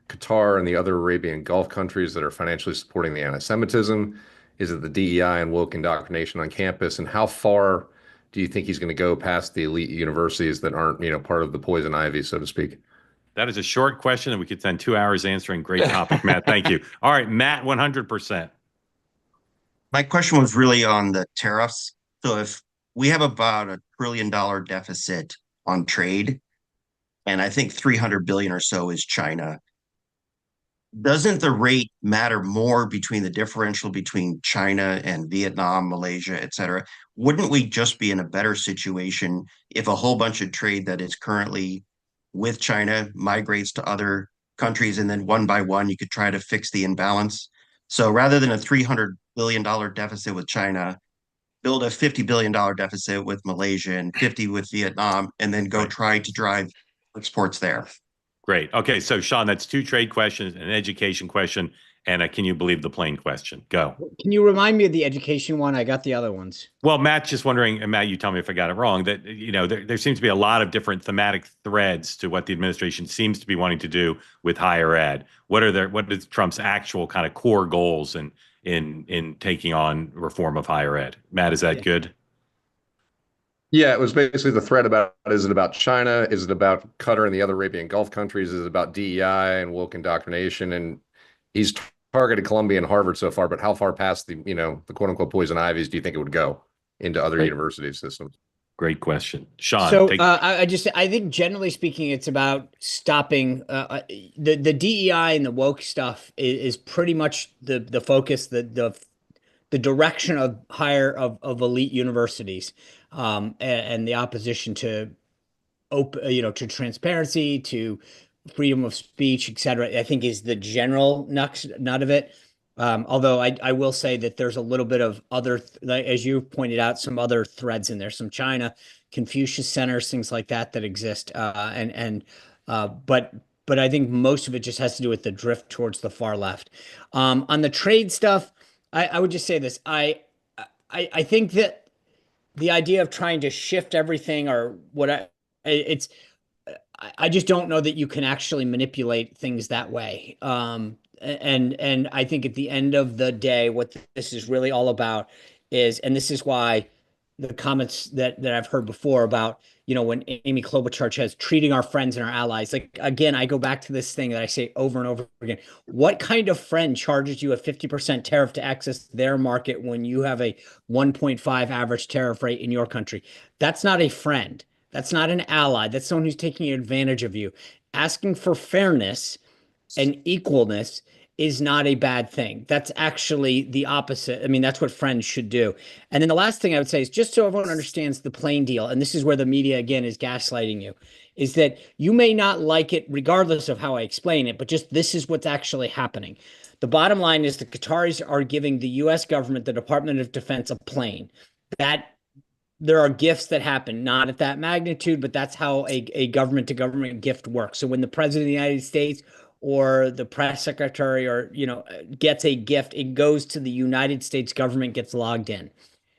Qatar and the other Arabian Gulf countries that are financially supporting the anti-Semitism? Is it the DEI and woke indoctrination on campus? And how far do you think he's going to go past the elite universities that aren't, part of the poison ivy, so to speak? That is a short question, and we could spend 2 hours answering. Great topic, Matt. Thank you. All right, Matt, 100%. My question was really on the tariffs. So if we have about $1 trillion deficit on trade, and I think 300 billion or so is China, doesn't the rate matter more between the differential between China and Vietnam, Malaysia, et cetera? Wouldn't we just be in a better situation if a whole bunch of trade that is currently with China migrates to other countries, and then one by one you could try to fix the imbalance? So rather than a $300 billion deficit with China, build a $50 billion deficit with Malaysia and 50 with Vietnam, and then go try to drive exports there. Great. Okay, so Sean, that's 2 trade questions, an education question, and a can you believe the plane question. Go. Can you remind me of the education one? I got the other ones. Well, Matt's just wondering, and Matt, you tell me if I got it wrong, that there seems to be a lot of different thematic threads to what the administration seems to be wanting to do with higher ed. What is Trump's actual kind of core goals in taking on reform of higher ed? Matt, is that good? Yeah, it was basically the thread about, is it about China? Is it about Qatar and the other Arabian Gulf countries? Is it about DEI and woke indoctrination? And he's targeted Columbia and Harvard so far, but how far past the quote unquote poison ivies do you think it would go into other university systems? Great question. Sean. So I think generally speaking, it's about stopping the DEI and the woke stuff is pretty much the focus, the direction of of elite universities, and the opposition to to transparency, to freedom of speech, etc. I think is the general nut of it. Although I will say that there's a little bit of other, as you pointed out, some other threads in there, some China, Confucius centers, things like that exist. But I think most of it just has to do with the drift towards the far left. On the trade stuff, I would just say this. I think that the idea of trying to shift everything or I just don't know that you can actually manipulate things that way. And I think at the end of the day, what this is really all about is, and this is why the comments that I've heard before about, when Amy Klobuchar says treating our friends and our allies, like, again, I go back to this thing that I say over and over again. What kind of friend charges you a 50% tariff to access their market when you have a 1.5 average tariff rate in your country? That's not a friend. That's not an ally. That's someone who's taking advantage of you. Asking for fairness and equalness is not a bad thing. That's actually the opposite. I mean, that's what friends should do. And then the last thing I would say is, just so everyone understands the plain deal, and this is where the media, again, is gaslighting you, is that you may not like it regardless of how I explain it, but just this is what's actually happening. The bottom line is the Qataris are giving the U.S. government, the Department of Defense, a plane. That there are gifts that happen, not at that magnitude, but that's how a government-to-government gift works. So when the president of the United States or the press secretary or gets a gift, it goes to the United States government, gets logged in.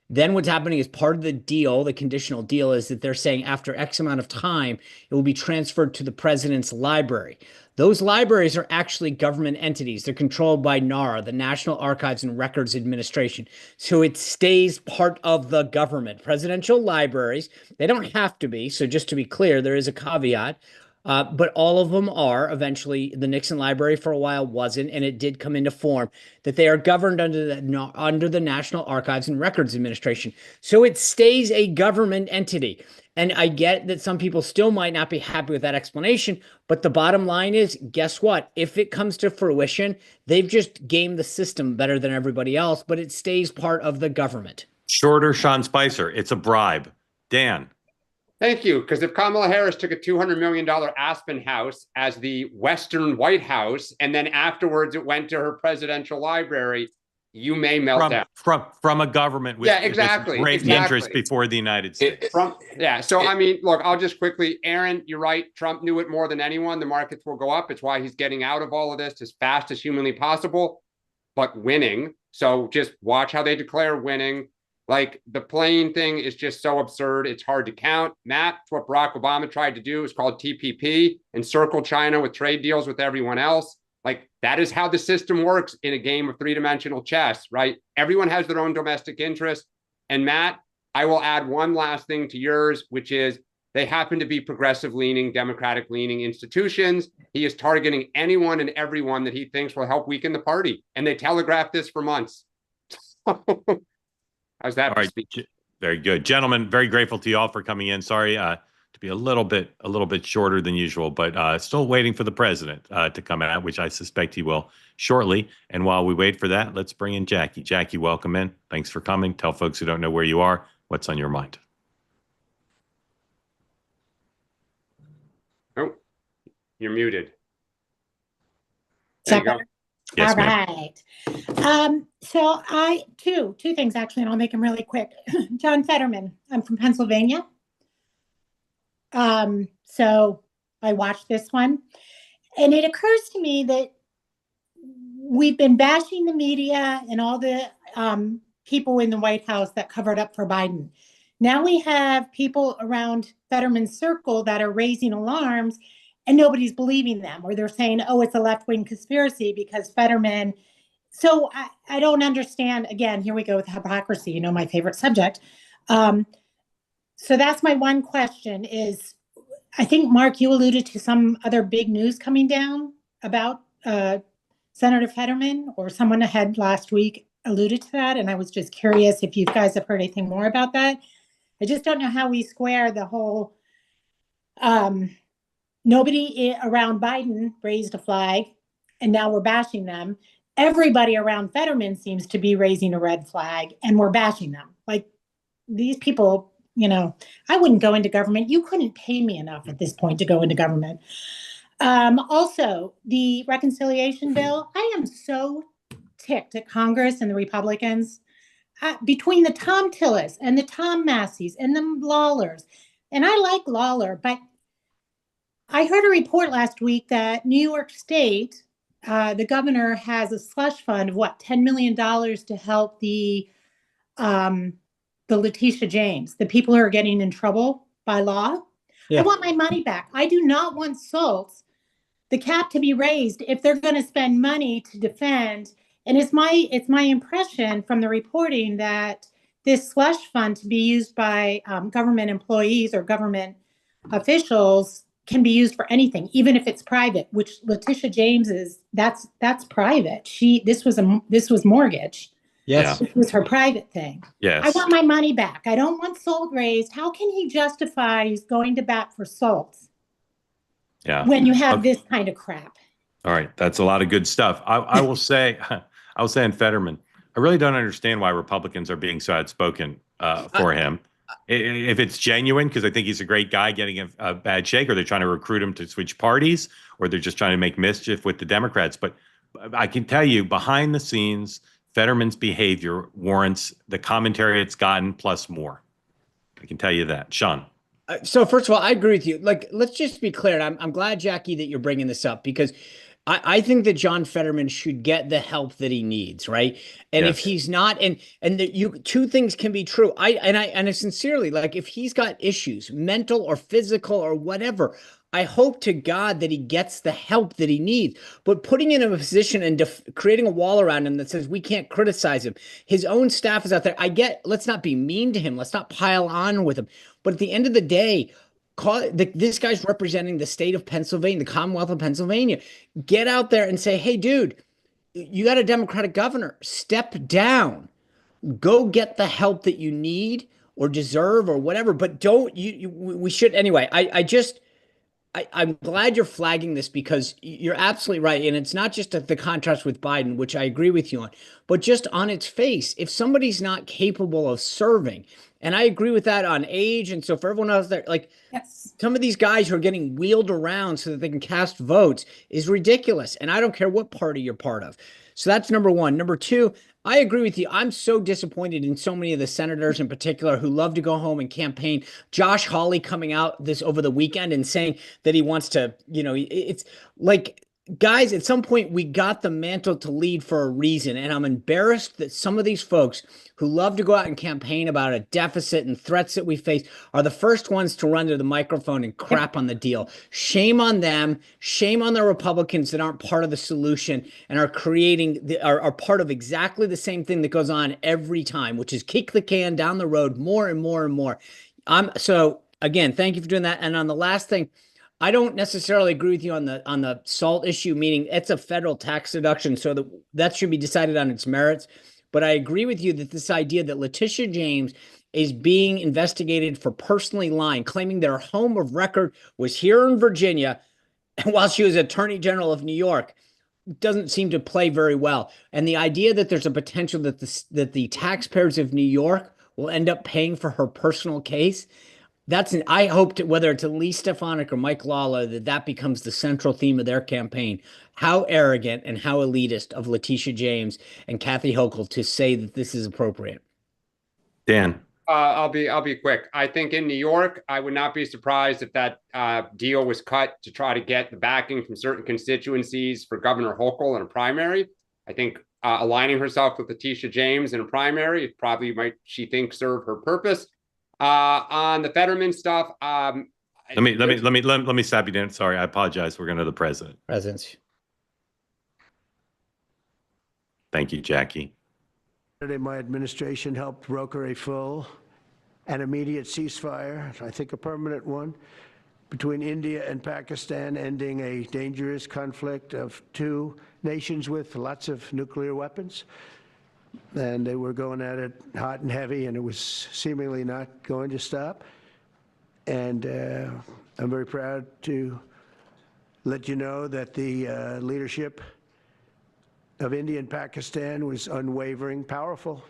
Then what's happening is part of the deal, the conditional deal, is that they're saying after X amount of time, it will be transferred to the president's library. Those libraries are actually government entities. They're controlled by NARA, the National Archives and Records Administration. So it stays part of the government. Presidential libraries, they don't have to be. So just to be clear, there is a caveat. But all of them are. Eventually, the Nixon Library for a while wasn't, and it did come into form that they are governed under the National Archives and Records Administration. So it stays a government entity. And I get that some people still might not be happy with that explanation, but the bottom line is, guess what? If it comes to fruition, they've just gamed the system better than everybody else, but it stays part of the government. Shorter, Sean Spicer. It's a bribe. Dan. Thank you. Because if Kamala Harris took a $200 million Aspen house as the Western White House, and then afterwards it went to her presidential library, you may melt down. From a government with, great interest before the United States. So, I mean, look, I'll just quickly, Aaron, you're right. Trump knew it more than anyone. The markets will go up. It's why he's getting out of all of this as fast as humanly possible, but winning. So just watch how they declare winning. Like, the plane thing is just so absurd. It's hard to count. Matt, it's what Barack Obama tried to do. It's called TPP, encircle China with trade deals with everyone else. Like, that is how the system works in a game of three-dimensional chess, right? Everyone has their own domestic interest. And Matt, I will add one last thing to yours, which is they happen to be progressive-leaning, Democratic-leaning institutions. He is targeting anyone and everyone that he thinks will help weaken the party. And they telegraphed this for months. How's that? All right. Very good. Gentlemen, very grateful to you all for coming in. Sorry to be a little bit shorter than usual, but still waiting for the president to come out, which I suspect he will shortly. And while we wait for that, let's bring in Jackie. Jackie, welcome in. Thanks for coming. Tell folks who don't know where you are what's on your mind. Oh, you're muted. There you go. Yes, All ma'am. right. So two things actually, and I'll make them really quick. John Fetterman, I'm from Pennsylvania. So I watched this one, and it occurs to me that we've been bashing the media and all the people in the White House that covered up for Biden. Now we have people around Fetterman's circle that are raising alarms, and nobody's believing them, or they're saying, oh, it's a left-wing conspiracy because Fetterman. So I don't understand. Again, here we go with hypocrisy, my favorite subject. So that's my one question is, I think, Mark, you alluded to some other big news coming down about Senator Fetterman, or someone ahead last week alluded to that. And I was just curious if you guys have heard anything more about that. I just don't know how we square the whole, nobody around Biden raised a flag and now we're bashing them. Everybody around Fetterman seems to be raising a red flag and we're bashing them. Like, these people, I wouldn't go into government. You couldn't pay me enough at this point to go into government. Also, the reconciliation bill, I am so ticked at Congress and the Republicans. Between the Tom Tillis and the Tom Masseys and the Lawlers, and I like Lawler, but I heard a report last week that New York State, the governor has a slush fund of $10 million to help the Letitia James, the people who are getting in trouble by law. Yeah. I want my money back. I do not want SALTs, the cap to be raised if they're going to spend money to defend. And it's my impression from the reporting that this slush fund to be used by government employees or government officials can be used for anything, even if it's private, which Letitia James is. That's private. This was mortgage. Yes. It was her private thing. Yes. I want my money back. I don't want SALT raised. How can he justify he's going to bat for SALT? Yeah. When you have this kind of crap. All right. That's a lot of good stuff. I will say on Fetterman, I really don't understand why Republicans are being so outspoken for him. If it's genuine, because I think he's a great guy getting a bad shake, or they're trying to recruit him to switch parties, or they're just trying to make mischief with the Democrats. But I can tell you, behind the scenes, Fetterman's behavior warrants the commentary it's gotten plus more. I can tell you that. Sean. So first of all, I agree with you. Like, let's just be clear. And I'm glad, Jackie, that you're bringing this up, because I think that John Fetterman should get the help that he needs, right? And if he's not, and two things can be true. I sincerely, like, if he's got issues, mental or physical or whatever, I hope to God that he gets the help that he needs. But putting him in a position and creating a wall around him that says we can't criticize him, his own staff is out there. Let's not be mean to him. Let's not pile on with him. But at the end of the day, this guy's representing the state of Pennsylvania, the Commonwealth of Pennsylvania. Get out there and say, hey, dude, you got a Democratic governor. Step down. Go get the help that you need or deserve or whatever. But we should anyway. I'm glad you're flagging this, because you're absolutely right. And it's not just the contrast with Biden, which I agree with you on, but just on its face, if somebody's not capable of serving, and I agree with that on age. And so for everyone else there, like, yes, some of these guys who are getting wheeled around so that they can cast votes is ridiculous. And I don't care what party you're part of. So that's number one. Number two, I agree with you. I'm so disappointed in so many of the senators in particular who love to go home and campaign. Josh Hawley coming out this over the weekend and saying that he wants to, it's like, guys, at some point we got the mantle to lead for a reason. And I'm embarrassed that some of these folks who love to go out and campaign about a deficit and threats that we face are the first ones to run to the microphone and crap on the deal. Shame on them. Shame on the Republicans that aren't part of the solution and are are part of exactly the same thing that goes on every time, which is kick the can down the road more and more and more. So again, thank you for doing that. And on the last thing, I don't necessarily agree with you on the SALT issue, meaning it's a federal tax deduction, so that should be decided on its merits. But I agree with you that this idea that Letitia James is being investigated for personally lying, claiming their home of record was here in Virginia while she was Attorney General of New York, doesn't seem to play very well. And the idea that there's a potential that the taxpayers of New York will end up paying for her personal case, I hope to, whether it's Elise Stefanik or Mike Lawler, that becomes the central theme of their campaign. How arrogant and how elitist of Letitia James and Kathy Hochul to say that this is appropriate. Dan. I'll be quick. I think in New York, I would not be surprised if that deal was cut to try to get the backing from certain constituencies for Governor Hochul in a primary. I think aligning herself with Letitia James in a primary probably might, she thinks, serve her purpose. On the Fetterman stuff, let me stop you, Dan. Sorry, I apologize. We're going to the president. Presence. Thank you, Jackie. My administration helped broker a full and immediate ceasefire, I think a permanent one, between India and Pakistan, ending a dangerous conflict of two nations with lots of nuclear weapons. And they were going at it hot and heavy, and it was seemingly not going to stop. And I'm very proud to let you know that the leadership of India and Pakistan was unwavering, powerful,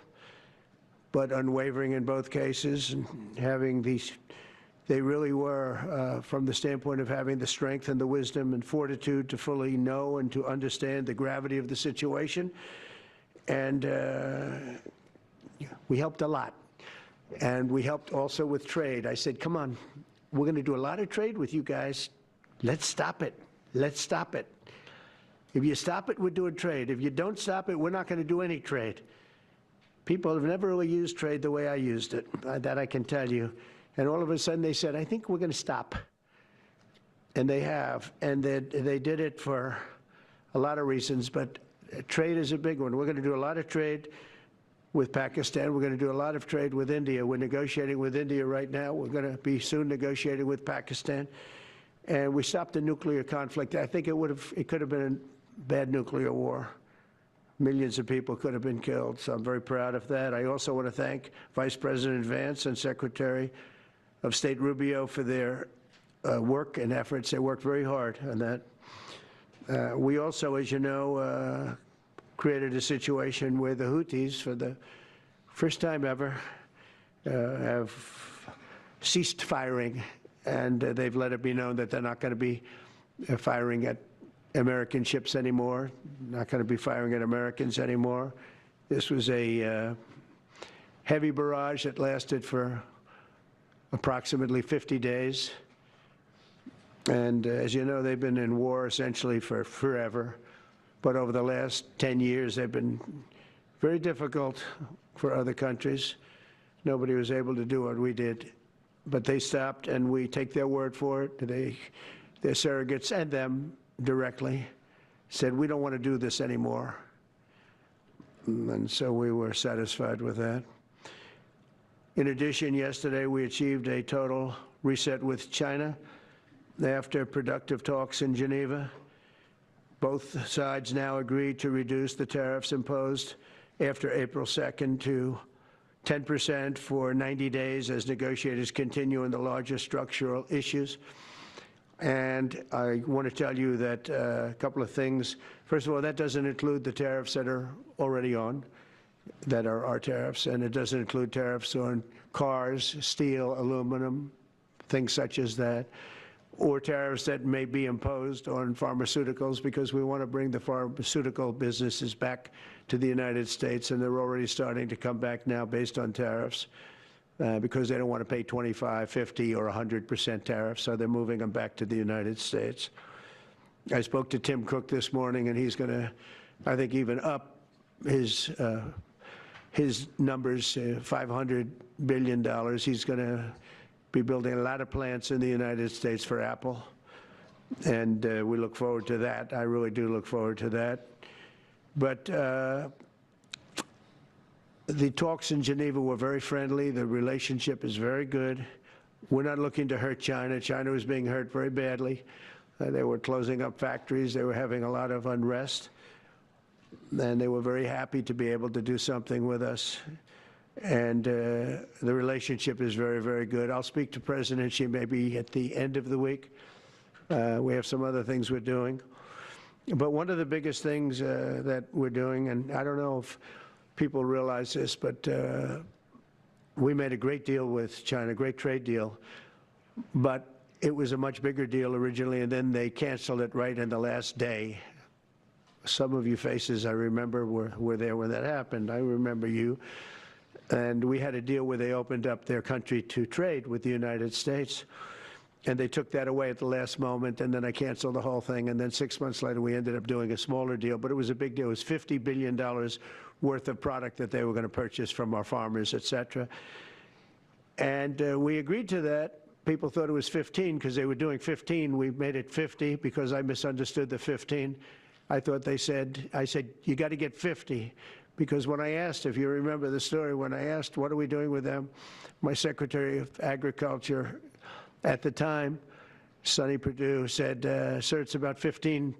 but unwavering in both cases, and having these, they really were, from the standpoint of having the strength and the wisdom and fortitude to fully know and to understand the gravity of the situation. And we helped a lot. And we helped also with trade. I said, come on, we're going to do a lot of trade with you guys. Let's stop it. Let's stop it. If you stop it, we're doing trade. If you don't stop it, we're not going to do any trade. People have never really used trade the way I used it. That I can tell you. And all of a sudden they said, I think we're going to stop. And they have. And they did it for a lot of reasons, but trade is a big one. We're going to do a lot of trade with Pakistan. We're going to do a lot of trade with India. We're negotiating with India right now. We're going to be soon negotiating with Pakistan. And we stopped the nuclear conflict. I think it could have been a bad nuclear war. Millions of people could have been killed. So I'm very proud of that. I also want to thank Vice President Vance and Secretary of State Rubio for their work and efforts. They worked very hard on that. We also, as you know, created a situation where the Houthis, for the first time ever, have ceased firing, and they've let it be known that they're not going to be firing at American ships anymore, not going to be firing at Americans anymore. This was a heavy barrage that lasted for approximately 50 days. And as you know, they've been in war essentially for forever. But over the last 10 years, they've been very difficult for other countries. Nobody was able to do what we did. But they stopped, and we take their word for it. Their surrogates and them directly said, we don't want to do this anymore. And so we were satisfied with that. In addition, yesterday we achieved a total reset with China after productive talks in Geneva. Both sides now agreed to reduce the tariffs imposed after April 2nd to 10% for 90 days as negotiators continue in the larger structural issues. And I want to tell you that a couple of things. First of all, that doesn't include the tariffs that are already on, that are our tariffs, and it doesn't include tariffs on cars, steel, aluminum, things such as that, or tariffs that may be imposed on pharmaceuticals, because we want to bring the pharmaceutical businesses back to the United States, and they're already starting to come back now based on tariffs. Because they don't want to pay 25, 50, or 100% tariffs, so they're moving them back to the United States. I spoke to Tim Cook this morning, and he's going to, I think, even up his numbers, $500 billion. He's going to be building a lot of plants in the United States for Apple, and we look forward to that. I really do look forward to that. But the talks in Geneva were very friendly. The relationship is very good. We're not looking to hurt China. China was being hurt very badly. They were closing up factories. They were having a lot of unrest. and they were very happy to be able to do something with us. And the relationship is very, very good. I'll speak to President Xi maybe at the end of the week. We have some other things we're doing. But one of the biggest things that we're doing, and I don't know if people realize this, but we made a great deal with China, great trade deal. But it was a much bigger deal originally, and then they canceled it right in the last day. Some of you faces I remember were there when that happened. I remember you. And we had a deal where they opened up their country to trade with the United States. And they took that away at the last moment, and then I canceled the whole thing. And then 6 months later, we ended up doing a smaller deal, but it was a big deal. It was $50 billion worth of product that they were going to purchase from our farmers, et cetera. And we agreed to that. People thought it was 15 because they were doing 15. We made it 50 because I misunderstood the 15. I thought I said, you got to get 50. Because when I asked, if you remember the story, when I asked, what are we doing with them? My Secretary of Agriculture at the time, Sonny Perdue, said, sir, it's about 15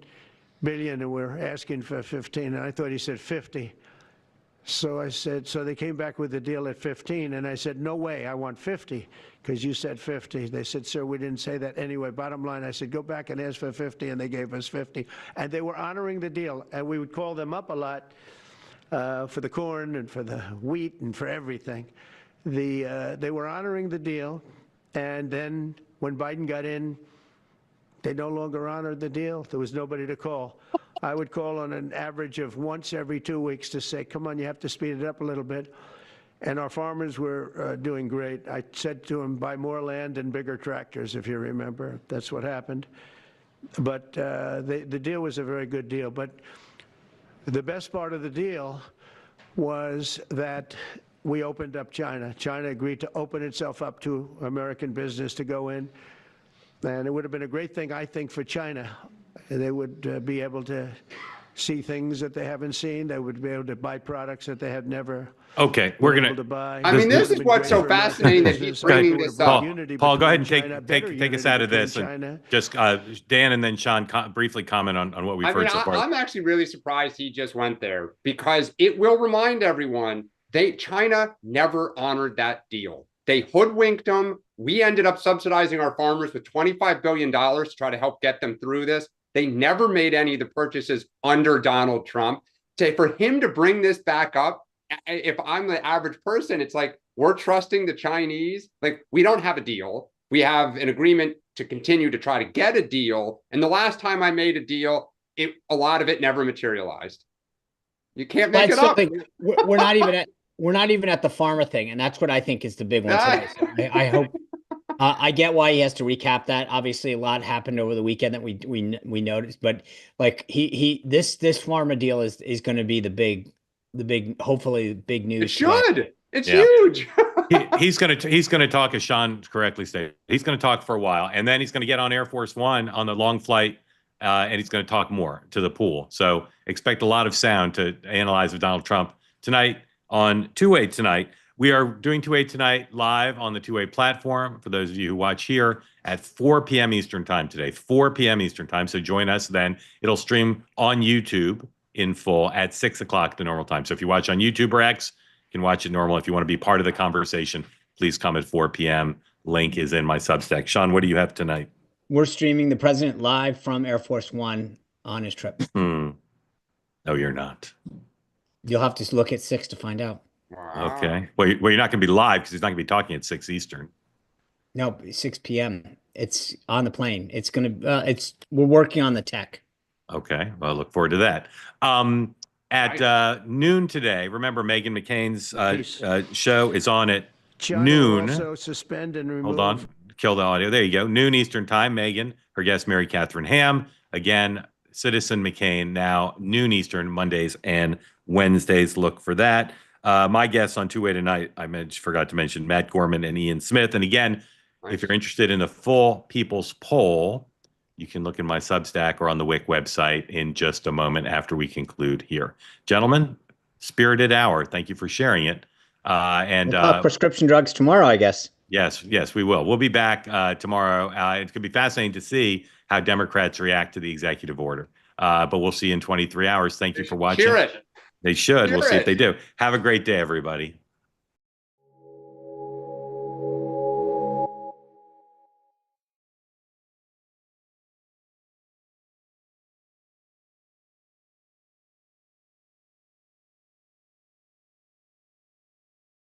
billion and we're asking for 15. And I thought he said 50. So I said, so they came back with the deal at 15. And I said, no way, I want 50 because you said 50. They said, sir, we didn't say that anyway. Bottom line, I said, go back and ask for 50. And they gave us 50. And they were honoring the deal. And we would call them up a lot. For the corn and for the wheat and for everything. They were honoring the deal, and then when Biden got in, they no longer honored the deal. There was nobody to call. I would call on an average of once every 2 weeks to say, come on, you have to speed it up a little bit. And our farmers were doing great. I said to them, buy more land and bigger tractors, if you remember. That's what happened. But the deal was a very good deal. But the best part of the deal was that we opened up China. China agreed to open itself up to American business to go in. And it would have been a great thing, I think, for China. They would be able to see things that they haven't seen. They would be able to buy products that they had never Okay, we're been going able to buy. I mean, this is what's so fascinating that he's bringing this up. Paul, go ahead and take us out of this. And just Dan and then Sean briefly comment on what we've heard so far. I'm actually really surprised he just went there because it will remind everyone China never honored that deal. They hoodwinked them. We ended up subsidizing our farmers with $25 billion to try to help get them through this. They never made any of the purchases under Donald Trump. For him to bring this back up, if I'm the average person, it's like, we're trusting the Chinese. Like, we don't have a deal. We have an agreement to continue to try to get a deal. And the last time I made a deal, a lot of it never materialized. You can't make it up. We're not even at the pharma thing. And that's what I think is the big one today. So I hope, I get why he has to recap that. Obviously, a lot happened over the weekend that we noticed, but like this pharma deal is going to be the big, hopefully big news. It should. It's huge. he's going to talk, as Sean correctly stated. He's going to talk for a while, and then he's going to get on Air Force One on the long flight, and he's going to talk more to the pool. So expect a lot of sound to analyze with Donald Trump tonight on Two-Way Tonight. We are doing Two-Way Tonight live on the Two-Way platform for those of you who watch here at 4 p.m. Eastern Time today, 4 p.m. Eastern Time. So join us then. It'll stream on YouTube in full at 6 o'clock the normal time. So if you watch on YouTube or X, you can watch it normal. If you want to be part of the conversation, please come at 4 p.m. Link is in my Substack. Sean, what do you have tonight? We're streaming the president live from Air Force One on his trip. No, you're not. You'll have to look at 6 to find out. Wow. Okay. Well, you're not going to be live because he's not going to be talking at 6 Eastern. No, 6 p.m. It's on the plane. It's going to, we're working on the tech. Okay. Well, I look forward to that. At noon today, remember Meghan McCain's show is on at China noon. Also suspend and remove. Hold on. Kill the audio. There you go. Noon Eastern Time. Meghan, her guest, Mary Catherine Ham. Again, Citizen McCain now noon Eastern, Mondays and Wednesdays. Look for that. My guests on Two-Way Tonight, I forgot to mention Matt Gorman and Ian Smith. And again, if you're interested in the full People's Poll, you can look in my Substack or on the WIC website in just a moment after we conclude here. Gentlemen, spirited hour. Thank you for sharing it. And prescription drugs tomorrow, I guess. Yes, we will. We'll be back tomorrow. It's going to be fascinating to see how Democrats react to the executive order. but we'll see you in 23 hours. Thank you for watching. Cheer it. They should. Cheer We'll see if it. they do. Have a great day, everybody.